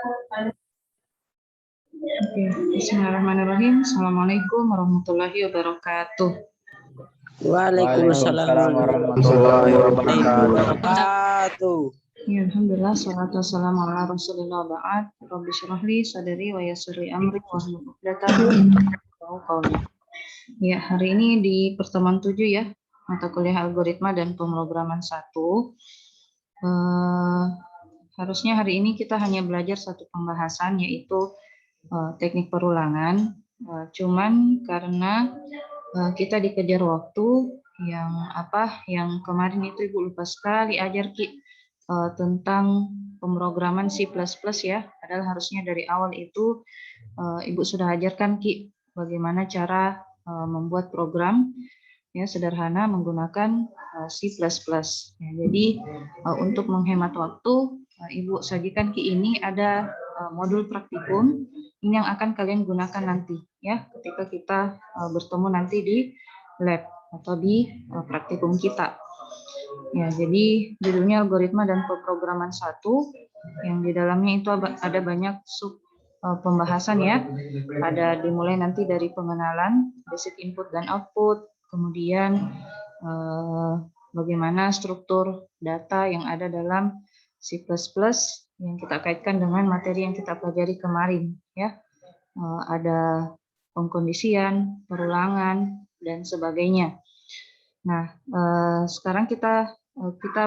Oke, bismillahirrahmanirrahim. Assalamualaikum warahmatullahi wabarakatuh. Waalaikumsalam warahmatullahi wabarakatuh. Ya, alhamdulillah, salatu wassalamu ala rasulillah ba'd. Rabbi syrahli sadari wa yassirli amri wahlul 'uqdatam min lisani qawli. Ya, hari ini di pertemuan 7 ya, mata kuliah algoritma dan pemrograman 1. Harusnya hari ini kita hanya belajar satu pembahasan, yaitu teknik perulangan. Cuman karena kita dikejar waktu, yang kemarin itu Ibu lupa sekali ajar Ki tentang pemrograman C++ ya. Padahal harusnya dari awal itu Ibu sudah ajarkan Ki bagaimana cara membuat program ya sederhana menggunakan C++. Ya, jadi untuk menghemat waktu, Ibu sajikan Ki ini ada modul praktikum ini yang akan kalian gunakan nanti ya ketika kita bertemu nanti di lab atau di praktikum kita. Ya, jadi judulnya algoritma dan pemrograman 1 yang di dalamnya itu ada banyak sub pembahasan ya. Ada dimulai nanti dari pengenalan basic input dan output, kemudian bagaimana struktur data yang ada dalam C++ yang kita kaitkan dengan materi yang kita pelajari kemarin ya. Ada pengkondisian, perulangan dan sebagainya. Nah, sekarang kita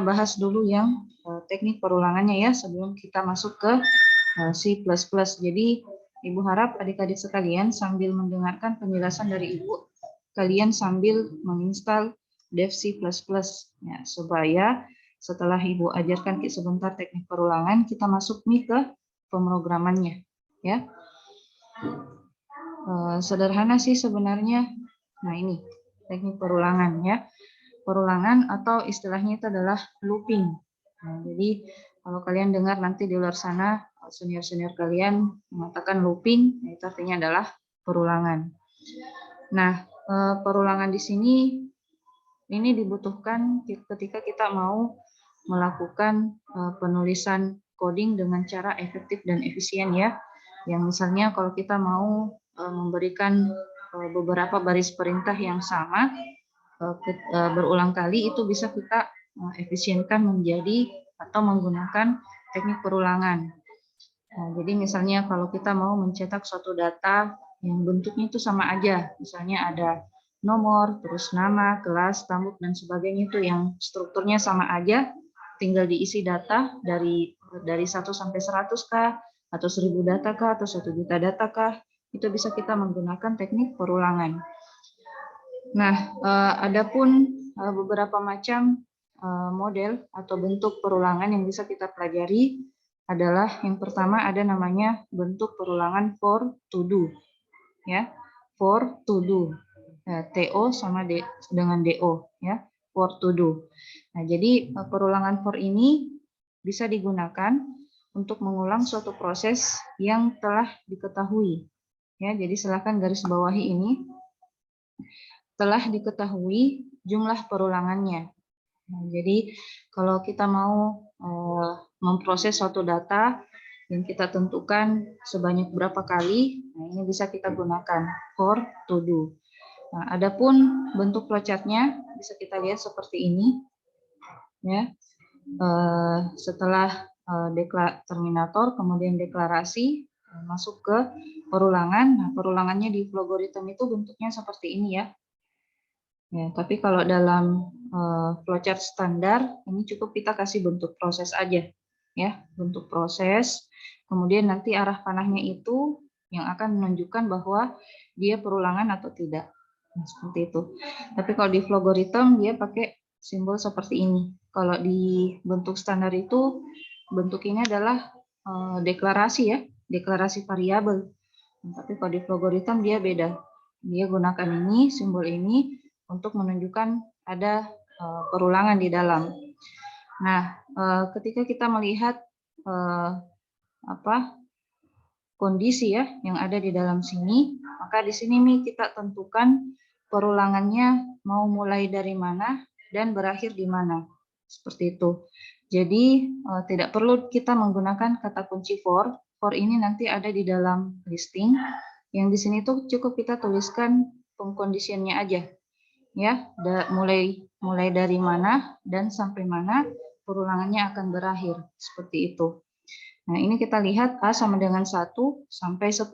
bahas dulu yang teknik perulangannya ya sebelum kita masuk ke C++. Jadi Ibu harap adik-adik sekalian sambil mendengarkan penjelasan dari Ibu, kalian sambil menginstal Dev C++ ya, supaya setelah Ibu ajarkan sebentar teknik perulangan, kita masuk nih ke pemrogramannya ya. Sederhana sih sebenarnya. Nah, ini teknik perulangan ya. Perulangan atau istilahnya itu adalah looping. Nah, jadi kalau kalian dengar nanti di luar sana senior-senior kalian mengatakan looping, itu artinya adalah perulangan. Nah, perulangan di sini ini dibutuhkan ketika kita mau melakukan penulisan coding dengan cara efektif dan efisien ya. Yang misalnya kalau kita mau memberikan beberapa baris perintah yang sama berulang kali, itu bisa kita efisienkan menjadi atau menggunakan teknik perulangan. Nah, jadi misalnya kalau kita mau mencetak suatu data yang bentuknya itu sama aja, misalnya ada nomor, terus nama, kelas, tambuk, dan sebagainya itu yang strukturnya sama aja, tinggal diisi data dari 1 sampai 100 kah, atau 1000 data kah, atau 1 juta data kah, itu bisa kita menggunakan teknik perulangan. Nah, adapun beberapa macam model atau bentuk perulangan yang bisa kita pelajari adalah yang pertama ada namanya bentuk perulangan for to do, ya, for to do, TO sama dengan DO, ya, for to do. Nah, jadi perulangan for ini bisa digunakan untuk mengulang suatu proses yang telah diketahui, ya. Jadi silakan garis bawahi ini. Telah diketahui jumlah perulangannya. Nah, jadi kalau kita mau memproses suatu data yang kita tentukan sebanyak berapa kali, nah ini bisa kita gunakan for to do. Nah, adapun bentuk flowchartnya bisa kita lihat seperti ini, ya. Setelah terminator, kemudian deklarasi, masuk ke perulangan. Nah, perulangannya di algoritma itu bentuknya seperti ini ya. Ya, tapi kalau dalam flowchart standar ini cukup kita kasih bentuk proses aja, ya, bentuk proses. Kemudian nanti arah panahnya itu yang akan menunjukkan bahwa dia perulangan atau tidak. Nah, seperti itu. Tapi kalau di algoritma dia pakai simbol seperti ini. Kalau di bentuk standar itu bentuk ini adalah deklarasi ya, deklarasi variabel. Nah, tapi kalau di algoritma dia beda. Dia gunakan ini, simbol ini untuk menunjukkan ada perulangan di dalam. Nah, ketika kita melihat kondisi ya yang ada di dalam sini, maka di sini nih kita tentukan perulangannya mau mulai dari mana dan berakhir di mana. Seperti itu. Jadi tidak perlu kita menggunakan kata kunci for, for ini nanti ada di dalam listing. Yang di sini tuh cukup kita tuliskan condition-nya aja. Ya, mulai dari mana dan sampai mana perulangannya akan berakhir. Seperti itu. Nah, ini kita lihat A sama dengan 1 sampai 10.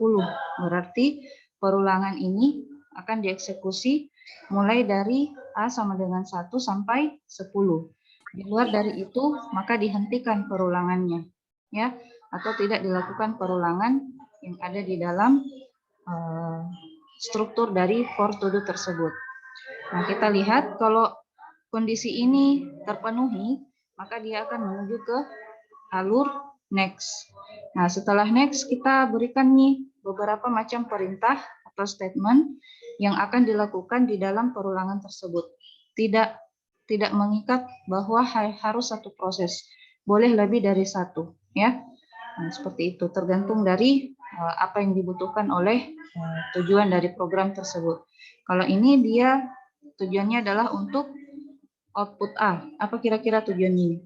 Berarti perulangan ini akan dieksekusi mulai dari A sama dengan 1 sampai 10. Di luar dari itu, maka dihentikan perulangannya. Ya, atau tidak dilakukan perulangan yang ada di dalam struktur dari for to do tersebut. Nah, kita lihat kalau kondisi ini terpenuhi, maka dia akan menuju ke alur next. Nah, setelah next kita berikan nih beberapa macam perintah atau statement yang akan dilakukan di dalam perulangan tersebut. Tidak mengikat bahwa harus satu proses, boleh lebih dari satu, ya. Nah, seperti itu, tergantung dari apa yang dibutuhkan oleh tujuan dari program tersebut. Kalau ini dia tujuannya adalah untuk output A. Apa kira-kira tujuannya ini?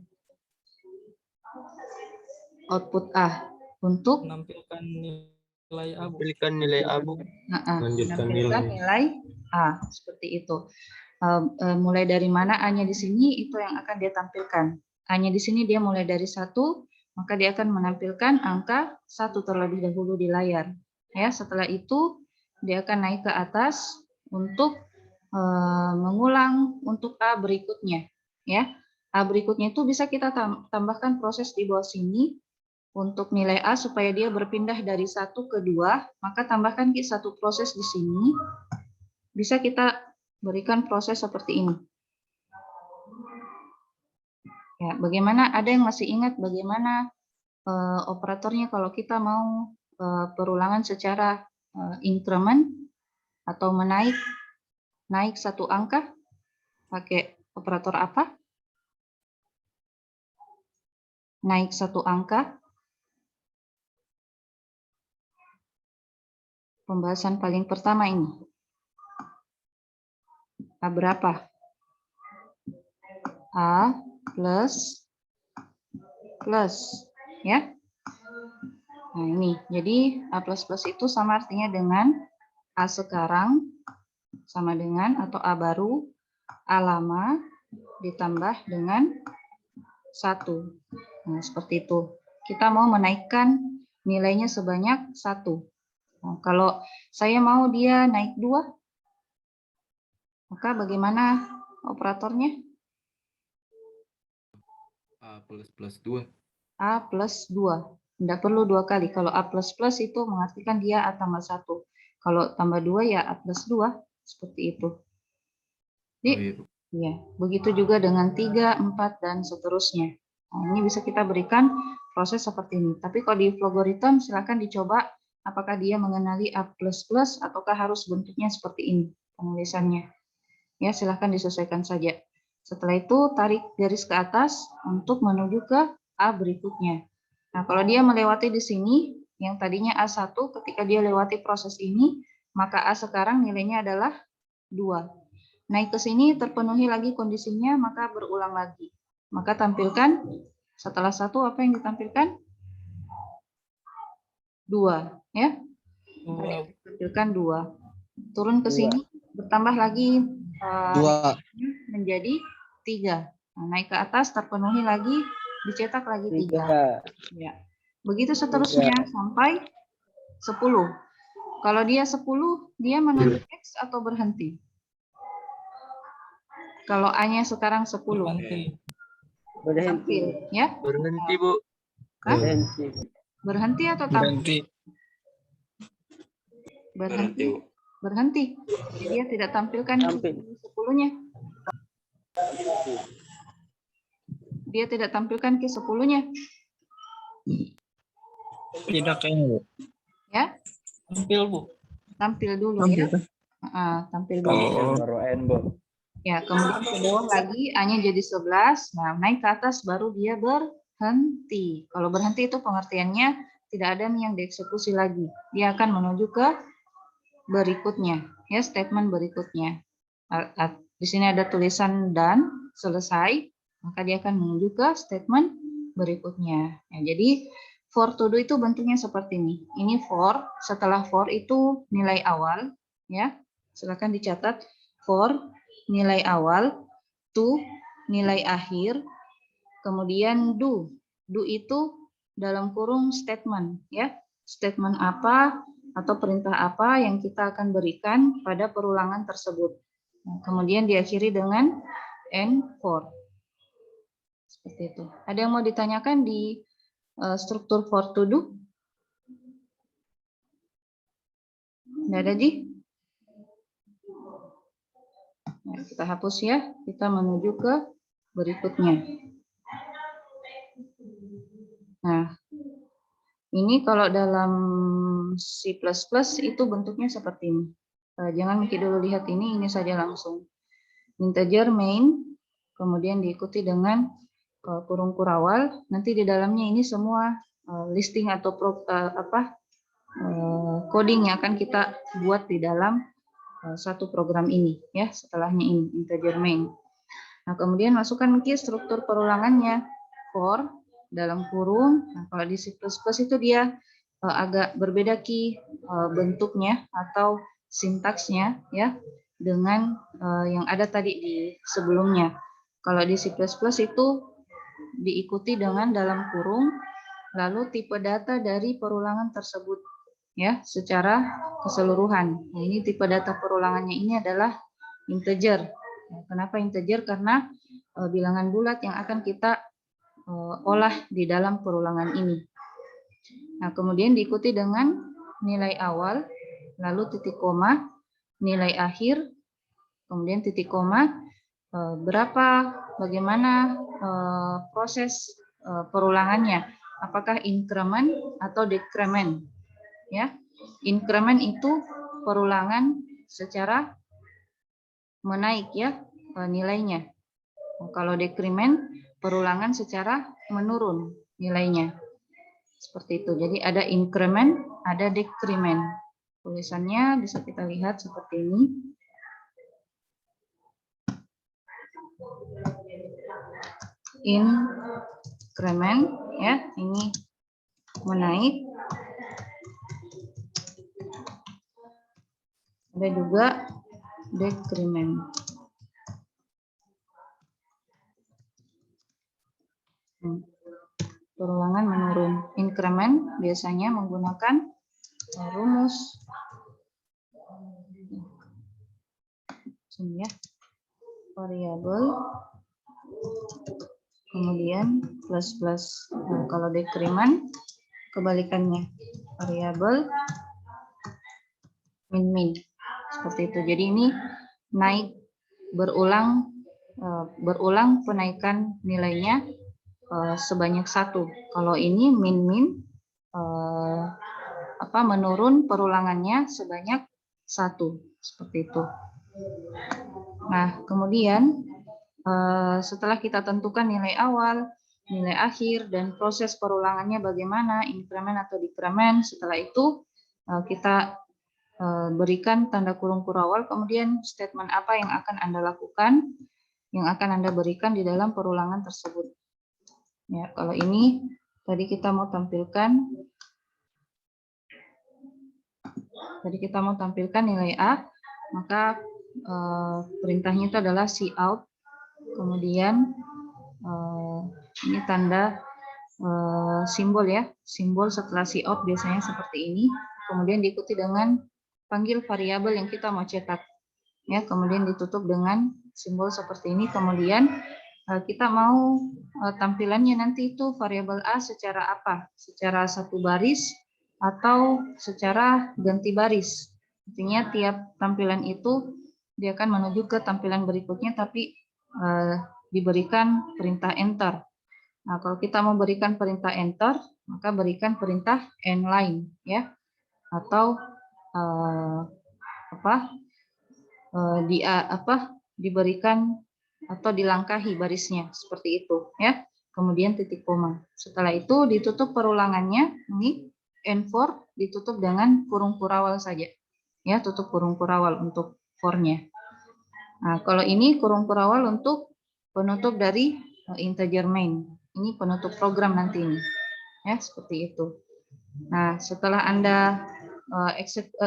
Output A untuk menampilkan nilai A, Bu. Menampilkan nilai A, Bu. Menampilkan nilai A, seperti itu. Mulai dari mana A-nya di sini, itu yang akan dia tampilkan. A-nya di sini dia mulai dari 1, maka dia akan menampilkan angka 1 terlebih dahulu di layar. Ya, setelah itu dia akan naik ke atas untuk mengulang untuk A berikutnya. Ya, A berikutnya itu bisa kita tambahkan proses di bawah sini untuk nilai A supaya dia berpindah dari 1 ke 2, maka tambahkan satu proses di sini. Bisa kita berikan proses seperti ini. Ya, bagaimana, ada yang masih ingat bagaimana operatornya kalau kita mau perulangan secara increment atau naik satu angka, pakai operator apa? Naik satu angka. Pembahasan paling pertama ini. A berapa? A plus, ya. Nah, ini. Jadi A plus itu sama artinya dengan A sekarang sama dengan atau A baru, A lama ditambah dengan 1. Nah, seperti itu. Kita mau menaikkan nilainya sebanyak 1. Nah, kalau saya mau dia naik 2, maka bagaimana operatornya? A plus 2. A plus 2. Tidak perlu 2 kali. Kalau A plus itu mengartikan dia A tambah 1. Kalau tambah 2 ya A plus 2. Seperti itu. Jadi, ya, begitu juga dengan 3, 4, dan seterusnya. Nah, ini bisa kita berikan proses seperti ini. Tapi kalau di Flogorithm silakan dicoba apakah dia mengenali A++ ataukah harus bentuknya seperti ini penulisannya. Ya, silakan disesuaikan saja. Setelah itu tarik garis ke atas untuk menuju ke A berikutnya. Nah, kalau dia melewati di sini, yang tadinya A1, ketika dia lewati proses ini, maka A sekarang nilainya adalah 2. Naik ke sini, terpenuhi lagi kondisinya, maka berulang lagi. Maka tampilkan, setelah 1 apa yang ditampilkan? 2, ya. Tampilkan 2. Turun ke sini, bertambah lagi 2 menjadi 3. Nah, naik ke atas, terpenuhi lagi, dicetak lagi 3. Ya. Begitu seterusnya sampai 10. Kalau dia 10, dia menuju X atau berhenti? Kalau A-nya sekarang 10. Berhenti. Ya? Berhenti, Bu. Berhenti atau tampil? Berhenti. Jadi dia tidak tampilkan 10-nya. Dia tidak tampilkan ke 10-nya. Tidak kayaknya, Bu. Ya? Tampil, Bu. Tampil dulu ya. Tampil dulu. Ya, kemudian ke bawah lagi A-nya jadi 11. Nah, naik ke atas baru dia berhenti. Kalau berhenti itu pengertiannya tidak ada yang dieksekusi lagi. Dia akan menuju ke berikutnya, ya, statement berikutnya. Di sini ada tulisan dan selesai, maka dia akan menuju ke statement berikutnya. Ya, jadi for to do itu bentuknya seperti ini. Ini for, setelah for itu nilai awal, ya. Silakan dicatat. For nilai awal, to nilai akhir, kemudian do. Do itu dalam kurung statement, ya. Statement apa atau perintah apa yang kita akan berikan pada perulangan tersebut. Nah, kemudian diakhiri dengan and for. Seperti itu. Ada yang mau ditanyakan di struktur for to do? Nggak ada, Ji? Nah, kita hapus ya. Kita menuju ke berikutnya. Nah, ini kalau dalam C++ itu bentuknya seperti ini. Jangan mungkin dulu lihat ini saja langsung. Integer main, kemudian diikuti dengan kurung kurawal. Nanti di dalamnya ini semua listing atau coding yang akan kita buat di dalam satu program ini, ya. Setelahnya ini integer main. Nah, kemudian masukkan ke struktur perulangannya for dalam kurung. Nah, kalau di C++ itu dia agak berbeda bentuknya atau sintaksnya, ya, dengan yang ada tadi di sebelumnya. Kalau di C++ itu diikuti dengan dalam kurung, lalu tipe data dari perulangan tersebut, ya, secara keseluruhan. Nah, ini tipe data perulangannya ini adalah integer. Nah, kenapa integer? Karena bilangan bulat yang akan kita olah di dalam perulangan ini. Nah, kemudian diikuti dengan nilai awal, lalu titik koma, nilai akhir, kemudian titik koma, bagaimana proses perulangannya, apakah increment atau decrement, ya. Increment itu perulangan secara menaik, ya, nilainya. Kalau decrement perulangan secara menurun nilainya. Seperti itu. Jadi ada increment, ada decrement. Tulisannya bisa kita lihat seperti ini. Increment, ya, ini menaik. Ada juga decrement. Perulangan menurun. Increment biasanya menggunakan rumus ya, variabel, kemudian plus plus. Nah, kalau decrement kebalikannya, variabel min min, seperti itu. Jadi ini naik berulang penaikan nilainya sebanyak 1. Kalau ini min min menurun perulangannya sebanyak 1, seperti itu. Nah, kemudian setelah kita tentukan nilai awal, nilai akhir, dan proses perulangannya bagaimana, increment atau decrement, setelah itu kita berikan tanda kurung kurawal, kemudian statement apa yang akan Anda lakukan, yang akan Anda berikan di dalam perulangan tersebut. Ya, kalau ini tadi kita mau tampilkan nilai A, maka perintahnya itu adalah cout, kemudian ini tanda simbol, ya, simbol setelah cout biasanya seperti ini, kemudian diikuti dengan panggil variabel yang kita mau cetak, ya, kemudian ditutup dengan simbol seperti ini. Kemudian kita mau tampilannya nanti itu variabel A secara apa? Secara satu baris atau secara ganti baris. Artinya tiap tampilan itu dia akan menuju ke tampilan berikutnya, tapi diberikan perintah enter. Nah, kalau kita mau berikan perintah enter, maka berikan perintah endline, ya, atau diberikan atau dilangkahi barisnya seperti itu, ya. Kemudian titik koma. Setelah itu ditutup perulangannya, ini N4 ditutup dengan kurung kurawal saja, ya, tutup kurung kurawal untuk for-nya. Nah, kalau ini kurung kurawal untuk penutup dari integer main. Ini penutup program nanti ini. Ya, seperti itu. Nah, setelah Anda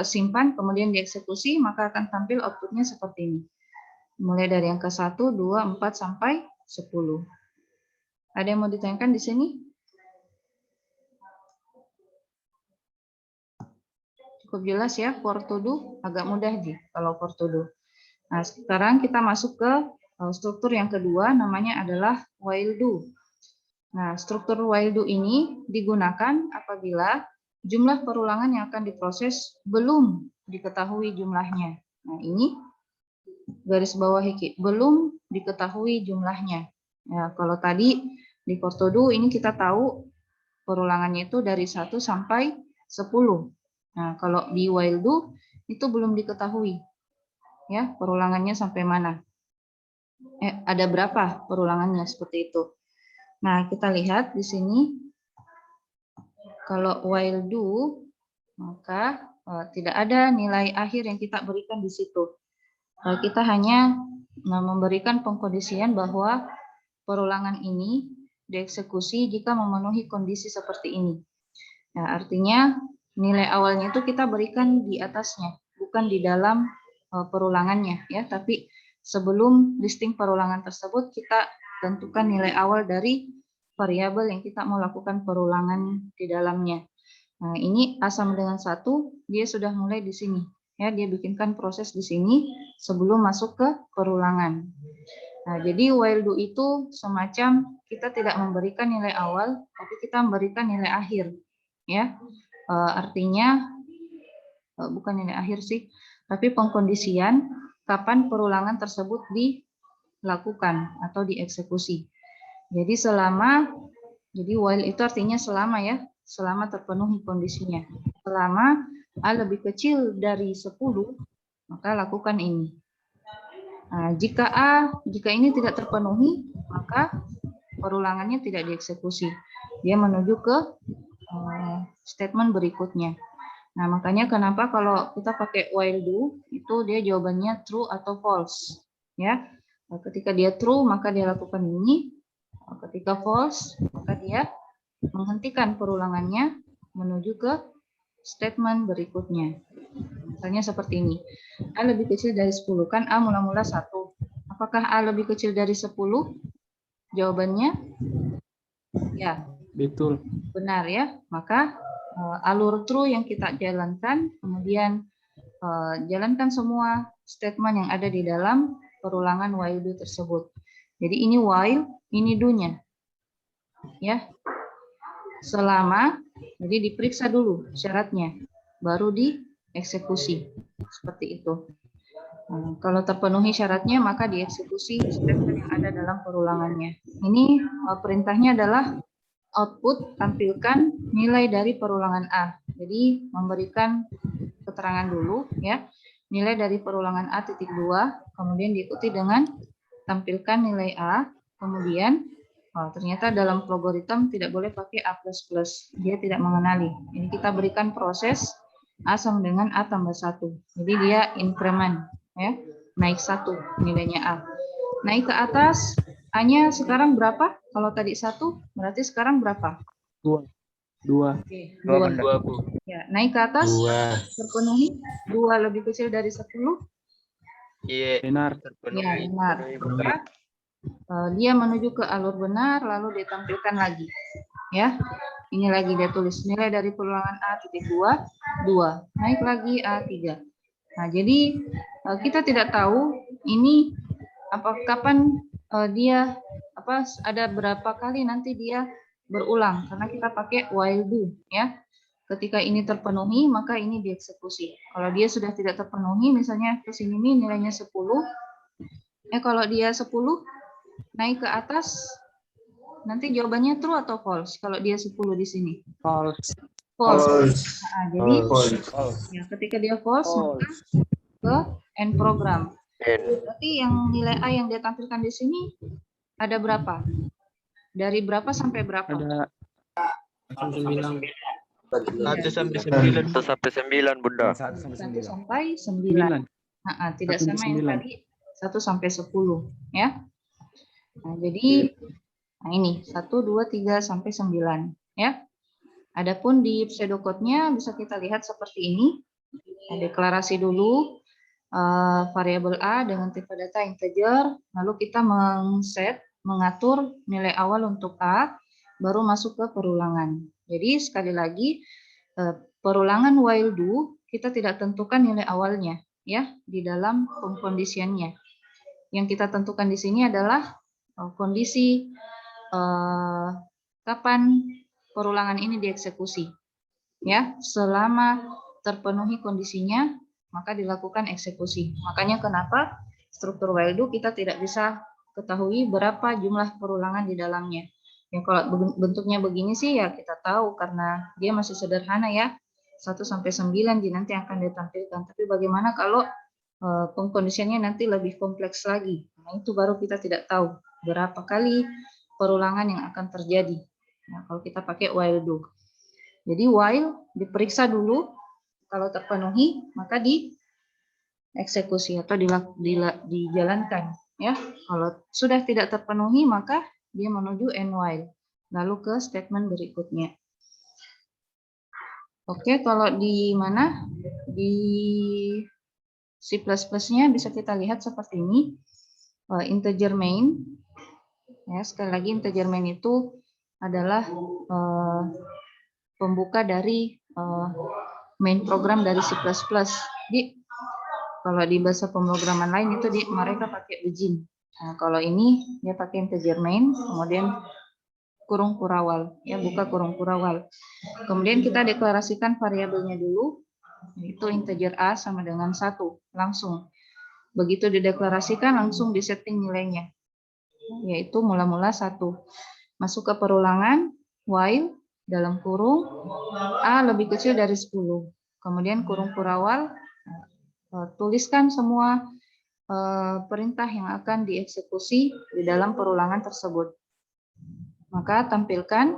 simpan, kemudian dieksekusi, maka akan tampil outputnya seperti ini. Mulai dari angka 1, 2, 4, sampai 10. Ada yang mau ditanyakan di sini? Cukup jelas ya, for to do, agak mudah Ji, kalau for to do. Nah, sekarang kita masuk ke struktur yang kedua, namanya adalah while do. Nah, struktur while do ini digunakan apabila jumlah perulangan yang akan diproses belum diketahui jumlahnya. Nah, ini garis bawah belum diketahui jumlahnya. Ya, kalau tadi di for to do ini kita tahu perulangannya itu dari 1 sampai 10. Nah, kalau di while do itu belum diketahui. Ya, perulangannya sampai mana? Ada berapa perulangannya seperti itu. Nah, kita lihat di sini kalau while do maka tidak ada nilai akhir yang kita berikan di situ. Kita hanya memberikan pengkondisian bahwa perulangan ini dieksekusi jika memenuhi kondisi seperti ini. Nah, artinya nilai awalnya itu kita berikan di atasnya, bukan di dalam perulangannya ya, tapi sebelum listing perulangan tersebut kita tentukan nilai awal dari variabel yang kita mau lakukan perulangan di dalamnya. Nah, ini A sama dengan 1, dia sudah mulai di sini. Ya, dia bikinkan proses di sini sebelum masuk ke perulangan. Nah, jadi while do itu semacam kita tidak memberikan nilai awal, tapi kita memberikan nilai akhir. Ya, artinya bukan nilai akhir sih, tapi pengkondisian kapan perulangan tersebut dilakukan atau dieksekusi. Jadi jadi while itu artinya selama ya, selama terpenuhi kondisinya. Selama A lebih kecil dari 10, maka lakukan ini. Nah, jika ini tidak terpenuhi, maka perulangannya tidak dieksekusi. Dia menuju ke statement berikutnya. Nah, makanya kenapa kalau kita pakai while do, itu dia jawabannya true atau false. Ya, ketika dia true, maka dia lakukan ini. Ketika false, maka dia menghentikan perulangannya menuju ke statement berikutnya. Misalnya seperti ini. A lebih kecil dari 10, kan A mula-mula 1. Apakah A lebih kecil dari 10? Jawabannya ya. Betul. Benar ya. Maka alur true yang kita jalankan, kemudian jalankan semua statement yang ada di dalam perulangan while do tersebut. Jadi ini while, ini do-nya. Ya. Selama, jadi diperiksa dulu syaratnya, baru dieksekusi. Seperti itu. Kalau terpenuhi syaratnya, maka dieksekusi statement yang ada dalam perulangannya. Ini perintahnya adalah output tampilkan nilai dari perulangan A. Jadi memberikan keterangan dulu ya, nilai dari perulangan A titik 2, kemudian diikuti dengan tampilkan nilai A, kemudian ternyata dalam logaritma tidak boleh pakai A++, dia tidak mengenali. Ini kita berikan proses A sama dengan A tambah 1. Jadi dia increment ya, naik 1 nilainya A. Naik ke atas, A-nya sekarang berapa? Kalau tadi 1, berarti sekarang berapa? 2. Oke, 2. Bu. Ya, naik ke atas, terpenuhi, 2 lebih kecil dari 10. Iya. Benar. Terpenuhi. Ya, benar. Maka dia menuju ke alur benar, lalu ditampilkan lagi. Ya, ini lagi dia tulis nilai dari perulangan A titik 2, 2. Naik lagi A3. Nah, jadi kita tidak tahu ini kapan dia ada berapa kali nanti dia berulang karena kita pakai while do ya. Ketika ini terpenuhi maka ini dieksekusi. Kalau dia sudah tidak terpenuhi, misalnya ke sini nih nilainya 10. Kalau dia 10 naik ke atas, nanti jawabannya true atau false kalau dia 10 di sini? False. False. Nah, jadi ya, ketika dia false, maka ke end program. Berarti yang nilai A yang dia tampilkan di sini ada berapa? Dari berapa sampai berapa? Ada 9. 1 sampai 9. 1 sampai 9, Bunda. 1 sampai 9. Tidak 1 sama yang 9. tadi 1 sampai 10 ya. Nah, jadi ini 1, 2, 3 sampai 9 ya. Adapun di pseudocode-nya bisa kita lihat seperti ini. Deklarasi dulu variabel A dengan tipe data integer, lalu kita mengatur nilai awal untuk A, baru masuk ke perulangan. Jadi sekali lagi, perulangan while do, kita tidak tentukan nilai awalnya ya di dalam pengkondisiannya. Yang kita tentukan di sini adalah kondisi kapan perulangan ini dieksekusi. Ya, selama terpenuhi kondisinya, maka dilakukan eksekusi. Makanya kenapa struktur while do kita tidak bisa ketahui berapa jumlah perulangan di dalamnya. Ya, kalau bentuknya begini sih ya kita tahu karena dia masih sederhana ya. 1 sampai 9 nanti akan ditampilkan. Tapi bagaimana kalau pengkondisiannya nanti lebih kompleks lagi? Nah, itu baru kita tidak tahu berapa kali perulangan yang akan terjadi. Nah, kalau kita pakai while do. Jadi while diperiksa dulu, kalau terpenuhi maka dieksekusi atau dijalankan. Ya, kalau sudah tidak terpenuhi maka dia menuju end while, lalu ke statement berikutnya. Oke, kalau di mana di C++-nya bisa kita lihat seperti ini, integer main. Ya, sekali lagi integer main itu adalah pembuka dari main program dari C++. Kalau di bahasa pemrograman lain itu mereka pakai begin. Nah, kalau ini dia pakai integer main, kemudian kurung kurawal, ya buka kurung kurawal. Kemudian kita deklarasikan variabelnya dulu, itu integer A sama dengan 1, langsung. Begitu dideklarasikan langsung disetting nilainya, yaitu mula-mula 1. Masuk ke perulangan, while, dalam kurung, A lebih kecil dari 10. Kemudian kurung kurawal, tuliskan semua perintah yang akan dieksekusi di dalam perulangan tersebut. Maka tampilkan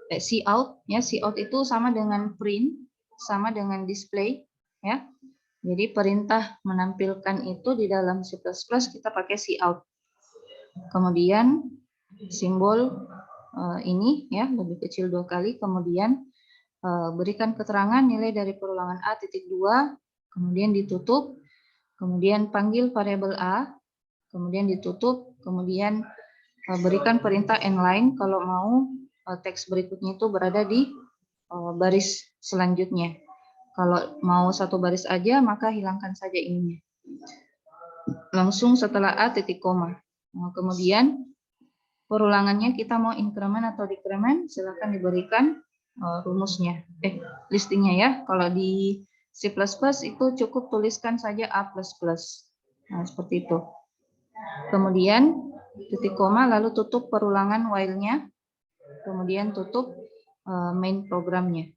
cout, ya cout itu sama dengan print, sama dengan display, ya. Jadi perintah menampilkan itu di dalam C++ kita pakai cout. Kemudian simbol ini ya lebih kecil 2 kali, kemudian berikan keterangan nilai dari perulangan A titik 2, kemudian ditutup, kemudian panggil variabel A, kemudian ditutup, kemudian berikan perintah endline kalau mau teks berikutnya itu berada di baris selanjutnya. Kalau mau satu baris aja, maka hilangkan saja ininya. Langsung setelah A titik koma. Nah, kemudian perulangannya kita mau increment atau decrement, silakan diberikan rumusnya, listingnya ya. Kalau di C++ itu cukup tuliskan saja A++. Nah, seperti itu. Kemudian titik koma, lalu tutup perulangan while-nya, kemudian tutup main programnya.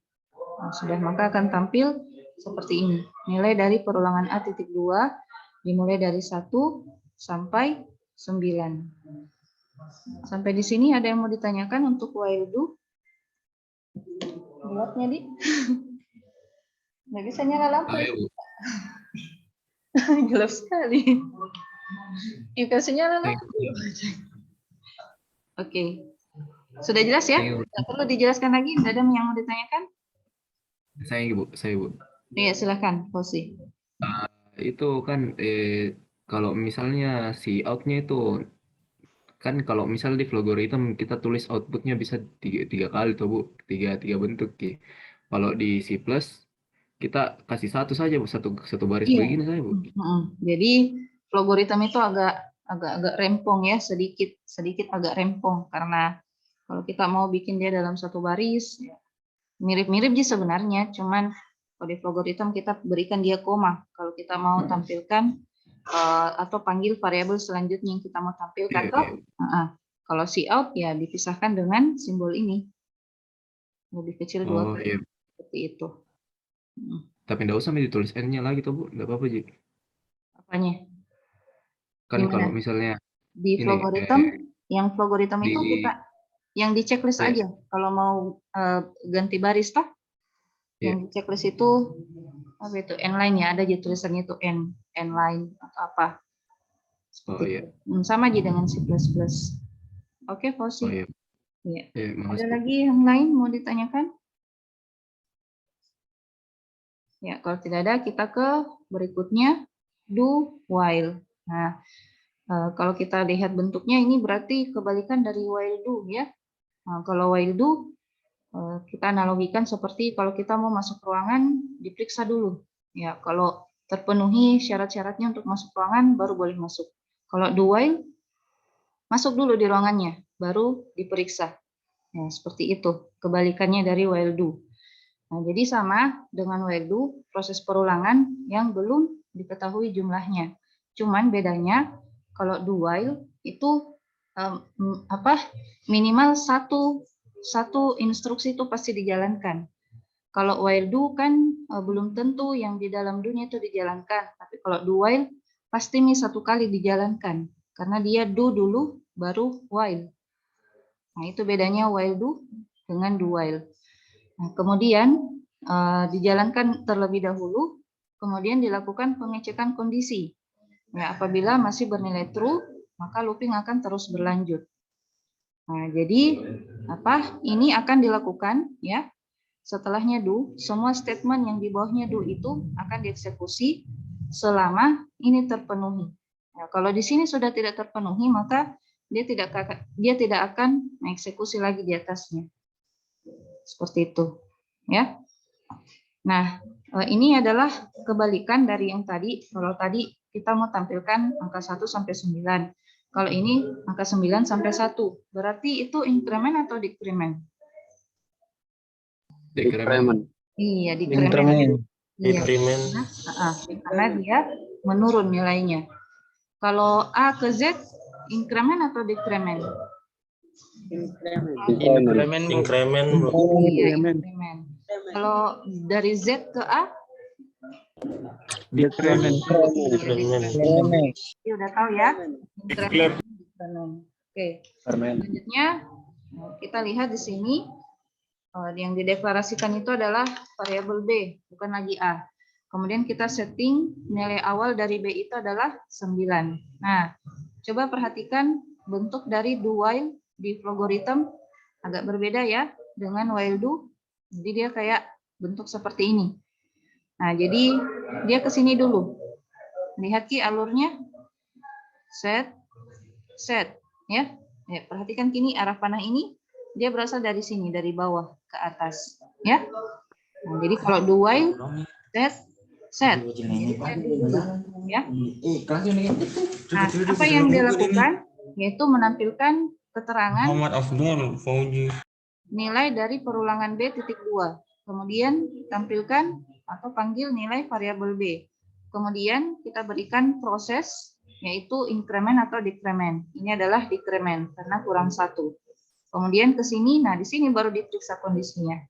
Nah, sudah, maka akan tampil seperti ini. Nilai dari perulangan A titik 2 dimulai dari 1 sampai 9. Sampai di sini ada yang mau ditanyakan untuk while do? Gelapnya, Di? Nggak bisa nyala lampu. Gelap sekali. Yuk kasih nyala lampu. Oke. Sudah jelas ya? Nggak perlu dijelaskan lagi? Tidak ada yang mau ditanyakan? Saya Bu. Iya, silakan, Fosi. Itu kan kalau misalnya si out-nya itu kan kalau misal di Flowgorithm kita tulis outputnya bisa tiga kali tuh Bu, tiga bentuk ya. Kalau di C+ kita kasih satu saja Bu, satu baris begini saja Bu. Jadi Flowgorithm itu agak rempong ya, sedikit agak rempong karena kalau kita mau bikin dia dalam satu baris mirip-mirip sih sebenarnya, cuman kalau di Flowgorithm kita berikan dia koma kalau kita mau tampilkan atau panggil variabel selanjutnya yang kita mau tampilkan. Kalau cout ya dipisahkan dengan simbol ini lebih kecil 2 kali, seperti itu. Tapi enggak usah ditulis n-nya lagi tuh Bu, enggak apa-apa Ji. Apanya? Kan Gimana? kalau misalnya Di Flowgorithm, yang Flowgorithm itu kita yang di checklist aja. Kalau mau ganti baris toh, yang di checklist itu apa itu n-line ya, ada aja tulisannya itu n-line atau apa. Seperti itu. Sama aja dengan C++. Oke, Fauzi. Iya. Ada lagi yang lain mau ditanyakan? Ya, kalau tidak ada kita ke berikutnya do while. Nah, kalau kita lihat bentuknya ini berarti kebalikan dari while do ya. Nah, kalau while do kita analogikan seperti kalau kita mau masuk ruangan diperiksa dulu. Ya, kalau terpenuhi syarat-syaratnya untuk masuk ruangan baru boleh masuk. Kalau do while masuk dulu di ruangannya baru diperiksa. Ya, seperti itu kebalikannya dari while do. Nah, jadi sama dengan while do, proses perulangan yang belum diketahui jumlahnya. Cuman bedanya kalau do while itu minimal satu instruksi itu pasti dijalankan. Kalau while do kan belum tentu yang di dalam do-nya itu dijalankan. Tapi kalau do while pasti nih satu kali dijalankan. Karena dia do dulu baru while. Nah, itu bedanya while do dengan do while. Nah, kemudian dijalankan terlebih dahulu, kemudian dilakukan pengecekan kondisi. Ya, apabila masih bernilai true, maka looping akan terus berlanjut. Nah, jadi ini akan dilakukan ya. Setelahnya do, semua statement yang di bawahnya do itu akan dieksekusi selama ini terpenuhi. Ya, kalau di sini sudah tidak terpenuhi, maka dia tidak akan mengeksekusi lagi di atasnya. Seperti itu, ya. Nah, ini adalah kebalikan dari yang tadi. Kalau tadi kita mau tampilkan angka 1 sampai 9. Kalau ini angka 9 sampai 1. Berarti itu increment atau decrement? Decrement. Iya, decrement. Iya. Increment. Karena dia menurun nilainya. Kalau A ke Z, increment atau decrement? Increment. Iya, increment. Kalau dari Z ke A? Decrement. Ya, udah tahu ya? Increment. Oke. Selanjutnya kita lihat di sini yang dideklarasikan itu adalah variabel B, bukan lagi A. Kemudian kita setting nilai awal dari B itu adalah 9. Nah, coba perhatikan bentuk dari do while di logarithm agak berbeda ya dengan while do. Jadi dia kayak bentuk seperti ini. Nah, jadi dia ke sini dulu. Lihat Ki alurnya. Set, ya. Ya, perhatikan kini arah panah ini dia berasal dari sini, dari bawah ke atas, ya. Nah, jadi kalau do while set, ya. Nah, apa yang dia lakukan? Yaitu menampilkan keterangan nilai dari perulangan B titik 2. Kemudian tampilkan atau panggil nilai variabel B. Kemudian kita berikan proses yaitu increment atau decrement. Ini adalah decrement karena kurang 1. Kemudian ke sini, nah di sini baru diperiksa kondisinya.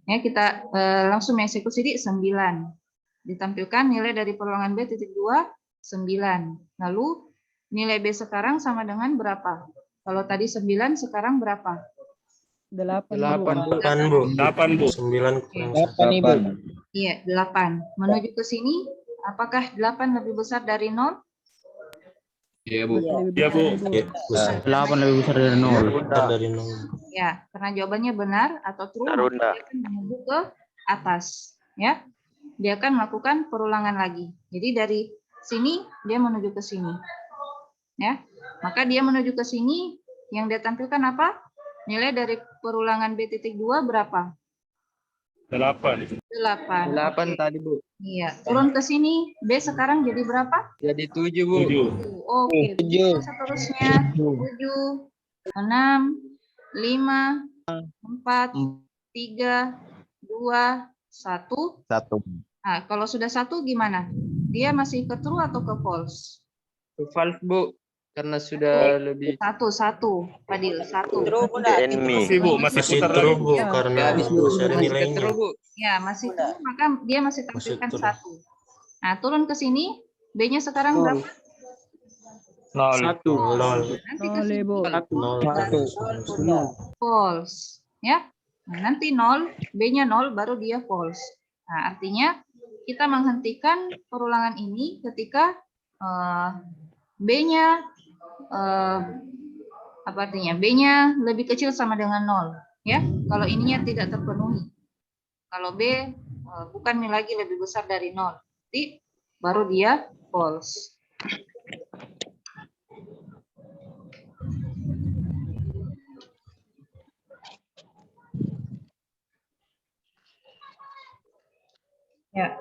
Ya, kita langsung mengeksekusi di 9. Ditampilkan nilai dari perulangan B titik 2 9. Lalu nilai B sekarang sama dengan berapa? Kalau tadi 9, sekarang berapa? 8, Bu. 9 kurang 1. Iya, 8. Menuju ke sini, apakah 8 lebih besar dari 0? Iya, Bu. Ya, besar. 8 lebih besar dari 0. Dari 0. Ya, karena jawabannya benar atau true, Tarunda. dia akan menuju ke atas. Ya, dia akan melakukan perulangan lagi. Jadi dari sini dia menuju ke sini. Ya, maka dia menuju ke sini. Yang dia tampilkan apa? Nilai dari perulangan B titik 2 berapa? 8. 8 tadi, Bu. Iya, turun ke sini B sekarang jadi berapa? Jadi 7, Bu. Oke, seterusnya 7, 6, 5, 4, 3, 2, 1. Nah, kalau sudah 1 gimana? Dia masih ke true atau ke false? False, Bu. Karena sudah lebih 1, Fadil, 1. Masih true, Bu, karena masih ada nilainya. Ya, masih true, maka dia masih tampilkan 1. Nah, turun ke sini, B-nya sekarang berapa? 1. Nanti ke sini false, ya. Nah, nanti 0, B-nya 0, baru dia false. Nah, artinya kita menghentikan perulangan ini ketika B-nya apa artinya? B-nya lebih kecil sama dengan 0, ya. Kalau ininya tidak terpenuhi. Kalau B bukan lagi lebih besar dari 0. Jadi baru dia false. Ya,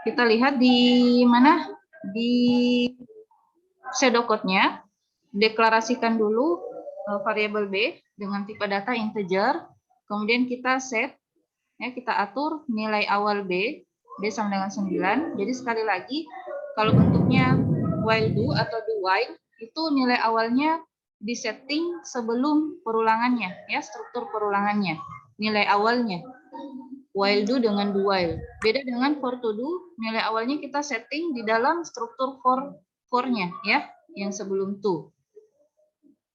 kita lihat di mana? Di pseudocode-nya, deklarasikan dulu variabel B dengan tipe data integer, kemudian kita set, ya, kita atur nilai awal B sama dengan 9. Jadi sekali lagi, kalau bentuknya while do atau do while, itu nilai awalnya disetting sebelum perulangannya, ya, struktur perulangannya, nilai awalnya. While do dengan do while. Beda dengan for to do, nilai awalnya kita setting di dalam struktur for-nya, ya, yang sebelum to.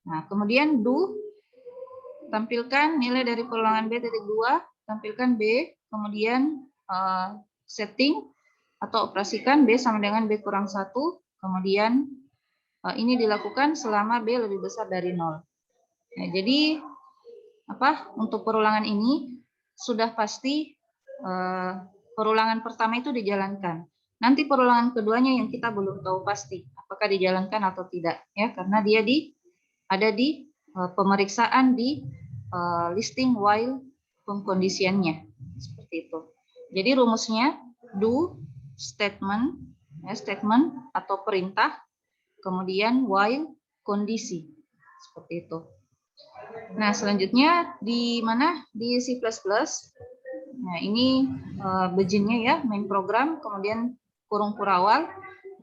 Nah, kemudian do, tampilkan nilai dari perulangan B titik 2, tampilkan B, kemudian setting atau operasikan B sama dengan B kurang 1, kemudian ini dilakukan selama B lebih besar dari 0. Nah, jadi untuk perulangan ini sudah pasti perulangan pertama itu dijalankan. Nanti perulangan keduanya yang kita belum tahu pasti apakah dijalankan atau tidak, ya, karena dia ada di pemeriksaan di listing while pengkondisiannya, seperti itu. Jadi rumusnya do statement, ya, statement atau perintah, kemudian while kondisi, seperti itu. Nah, selanjutnya di mana? Di C++. Nah, ini begin-nya, ya, main program, kemudian kurung kurawal.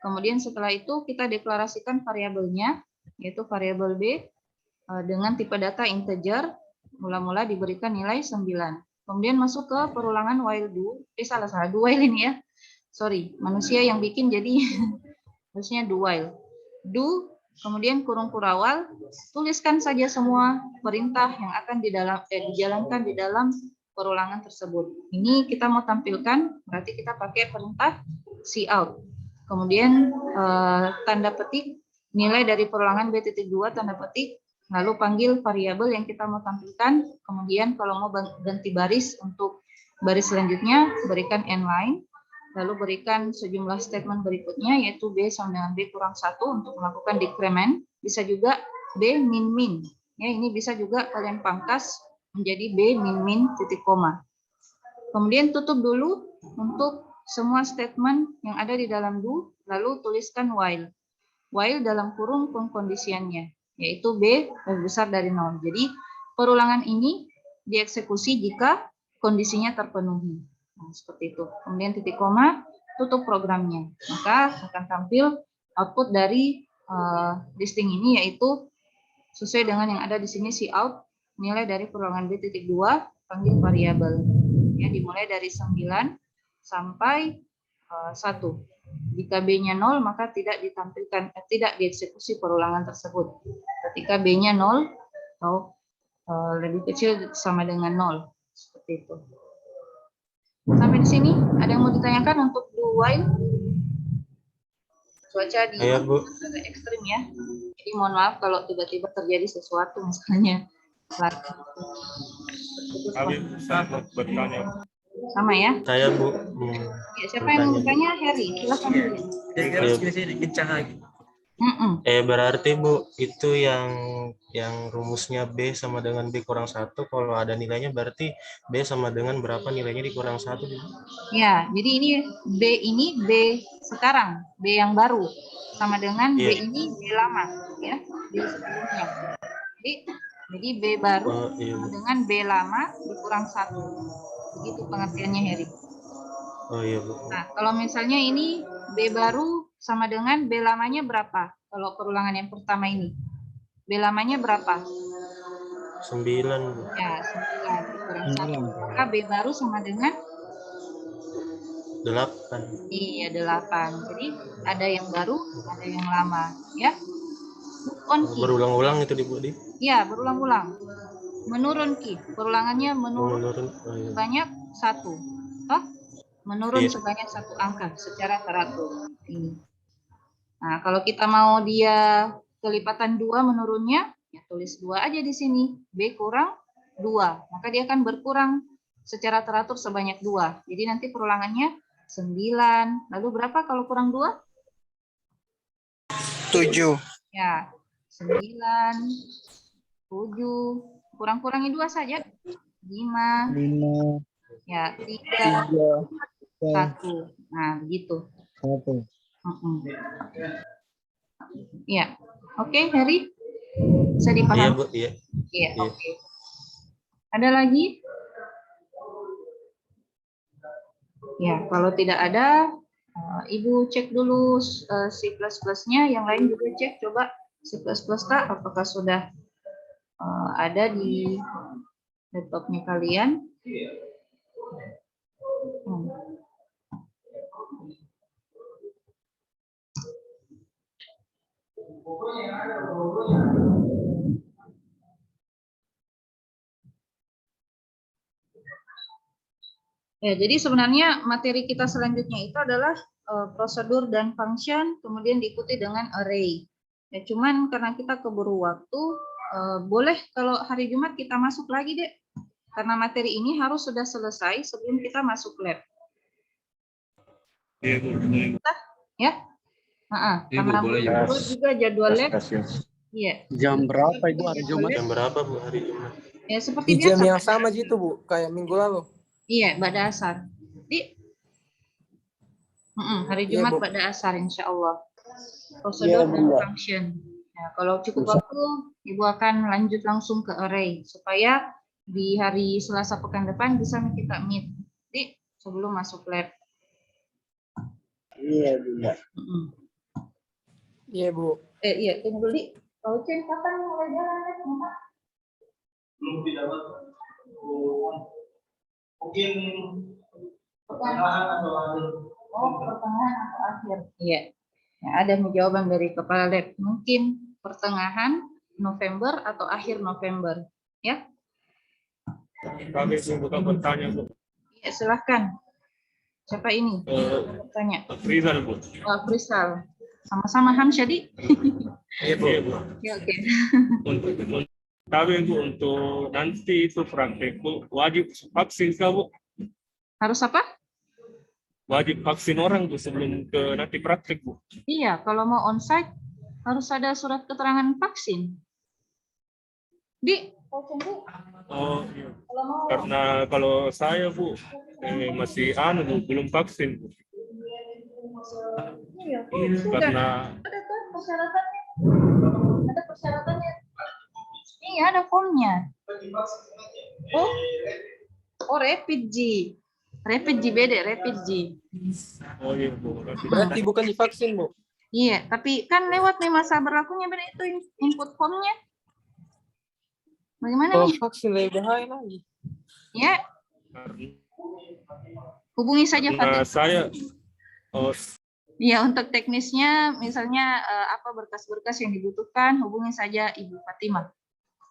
Kemudian setelah itu kita deklarasikan variabelnya, yaitu variabel B dengan tipe data integer, mula-mula diberikan nilai 9. Kemudian masuk ke perulangan while do, salah do while ini, ya. Sorry, manusia yang bikin, jadi harusnya do while. Do, kemudian kurung kurawal, tuliskan saja semua perintah yang akan dijalankan di dalam perulangan tersebut. Ini kita mau tampilkan, berarti kita pakai perintah cout. Kemudian tanda petik nilai dari perulangan B.2 tanda petik, lalu panggil variabel yang kita mau tampilkan. Kemudian kalau mau ganti baris untuk baris selanjutnya, berikan n-line, lalu berikan sejumlah statement berikutnya, yaitu B sama dengan B kurang 1 untuk melakukan decrement. Bisa juga B min-min. Ya, ini bisa juga kalian pangkas menjadi B min-min titik koma. Kemudian tutup dulu untuk semua statement yang ada di dalam do, lalu tuliskan while. While dalam kurung pengkondisiannya, yaitu B lebih besar dari 0. Jadi perulangan ini dieksekusi jika kondisinya terpenuhi. Nah, seperti itu. Kemudian titik koma, tutup programnya. Maka akan tampil output dari listing ini, yaitu sesuai dengan yang ada di sini cout, nilai dari perulangan B.2, panggil variabel. Ya, dimulai dari 9 sampai 1. Jika B-nya 0, maka tidak ditampilkan, tidak dieksekusi perulangan tersebut. Ketika B-nya 0 atau lebih kecil sama dengan 0. Seperti itu. Sampai di sini, ada yang mau ditanyakan untuk do while? Cuaca di agak ekstrim, ya. Jadi mohon maaf kalau tiba-tiba terjadi sesuatu, misalnya. Saya bertanya. Sama, ya? Saya, Bu. Ya, siapa yang mau bertanya? Harry, silahkan. Jadi harus sini kencang lagi. Berarti, Bu, itu yang rumusnya B sama dengan B kurang 1, kalau ada nilainya berarti B sama dengan berapa nilainya dikurang 1? Ya, jadi ini B sekarang, B yang baru, sama dengan B ini B lama, ya, B sebelumnya. Jadi B baru sama dengan B lama dikurang 1. Begitu pengertiannya, Heri. Oh iya, Bu. Nah, kalau misalnya ini B baru sama dengan B lamanya berapa? Kalau perulangan yang pertama ini. B lamanya berapa? 9, Bu. Ya, 9 dikurang 1. Maka B baru sama dengan 8. Iya, 8. Jadi ada yang baru, ada yang lama, ya. On key. Berulang-ulang itu, Bu. Iya, berulang-ulang. Menurun key. Perulangannya menurun sebanyak 1. Oh, menurun sebanyak 1 angka secara teratur. Ini. Nah, kalau kita mau dia kelipatan 2 menurunnya, ya tulis 2 aja di sini. B kurang 2. Maka dia akan berkurang secara teratur sebanyak 2. Jadi nanti perulangannya 9. Lalu berapa kalau kurang 2? 7. Ya, 9, 7. Kurang-kurangi 2 saja. 5, 5, ya 3, 3, 1. Nah, begitu. 1. Ya, oke, Heri, bisa Iya dipahami? Bu, iya. Iya, Iya. oke. Ada lagi? Ya, kalau tidak ada, Ibu cek dulu C++-nya, yang lain juga cek, coba C++ Kak, apakah sudah ada di laptopnya kalian. Ya, jadi sebenarnya materi kita selanjutnya itu adalah prosedur dan function, kemudian diikuti dengan array. Ya, cuman karena kita keburu waktu, boleh kalau hari Jumat kita masuk lagi deh, karena materi ini harus sudah selesai sebelum kita masuk lab. Ya, Iya, Bu, karena boleh berdua juga jadwal lab. Iya. Jam berapa Ibu hari Jumat? Jam berapa Bu hari Jumat? Ya seperti Di jam biasa. yang sama gitu Bu, kayak minggu lalu. Iya, pada asar. Jadi, hari Iya, Jumat Bu. pada asar, insya Allah. Prosedur Iya, dan Bu. function. Nah, kalau cukup waktu, Ibu akan lanjut langsung ke array supaya di hari Selasa pekan depan bisa kita meet. Jadi, sebelum masuk lab. Iya, Bu. Mm-mm. Iya, Bu. Iya, tunggu dulu. Kau Cen, kapan mulai jalan lab? Belum tidak mungkin Pertengahan atau akhir. Oh, pertengahan atau akhir? Iya. Ya, ada jawaban dari kepala lab. Mungkin pertengahan November atau akhir November. Ya. Kami bukan bertanya Bu. Ya, silahkan. Siapa ini? Bertanya. Rizal Bu. Kristal. Sama-sama Hamsyadi. Iya Bu. Ya, oke. Untuk kami Bu, untuk nanti itu praktek Bu, wajib vaksin kah Bu? Harus apa? Wajib vaksin orang Bu sebelum ke nanti praktek Bu. Iya, kalau mau onsite harus ada surat keterangan vaksin. Oh iya. Kalau mau Karena kalau saya Bu masih Bu, belum vaksin Bu. iya, sudah. Karena Ada tuh persyaratannya. Ada persyaratannya. Iya, ada formnya. Oh, rapid G. Rapid G beda, rapid G. oh iya Bu. Berarti bukan divaksin Bu. Iya, tapi kan lewat nih masa berlakunya beda itu input formnya. Bagaimana Kalau nih? vaksin lebih bahaya lagi. Ya, hubungi saja Karena Fatih. saya Ya, untuk teknisnya misalnya apa berkas-berkas yang dibutuhkan, hubungi saja Ibu Fatimah.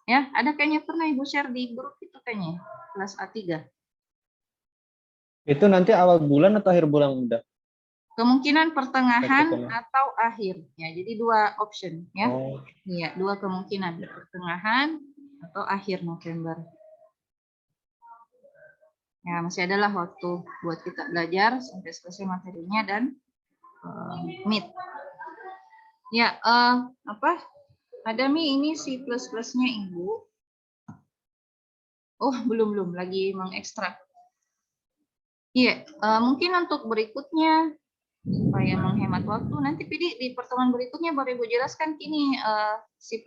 Ya, ada kayaknya pernah Ibu share di grup itu kayaknya, kelas A3. Itu nanti awal bulan atau akhir bulan udah? Kemungkinan pertengahan Pertengahan. atau akhir. Ya, jadi 2 option ya. Oh, Iya, 2 kemungkinan, pertengahan atau akhir November. Ya, masih adalah waktu buat kita belajar sampai selesai materinya dan meet. Ya, apa? Ada ini C++-nya Ibu. Oh, belum lagi mengekstrak. Iya, mungkin untuk berikutnya supaya menghemat waktu nanti di pertemuan berikutnya baru Ibu jelaskan ini C++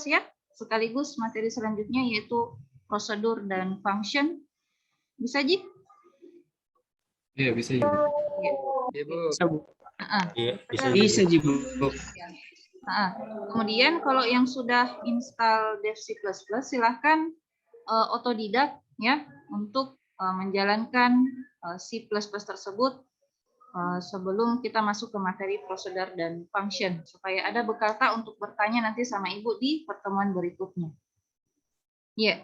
ya, sekaligus materi selanjutnya yaitu prosedur dan function. Bisa Ji? Iya, bisa ya. Iya Bu. Iya, bisa. Bisa Ji Bu. Kemudian kalau yang sudah install Dev C++, silahkan otodidak ya untuk menjalankan C++ tersebut sebelum kita masuk ke materi prosedur dan function supaya ada bekal untuk bertanya nanti sama Ibu di pertemuan berikutnya. Ya,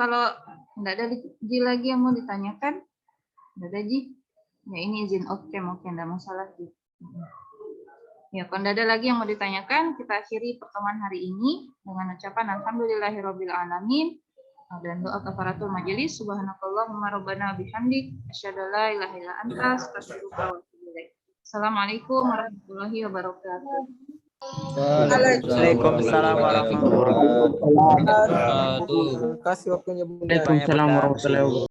kalau enggak ada Ji lagi yang mau ditanyakan, enggak ada Ji. Ya ini izin oke, enggak masalah Ji. Ya, kalau enggak ada lagi yang mau ditanyakan, kita akhiri pertemuan hari ini dengan ucapan alhamdulillahirabbil alamin. Dan doa kafaratul majelis, subhanakallahumma rabbana bihamdik, asyhadu an la ilaha illa anta, astaghfiruka wa atubu ilaik. Assalamualaikum warahmatullahi wabarakatuh. Waalaikumsalam warahmatullahi wabarakatuh. Terima kasih waktunya Bunda. Waalaikumsalam warahmatullahi wabarakatuh.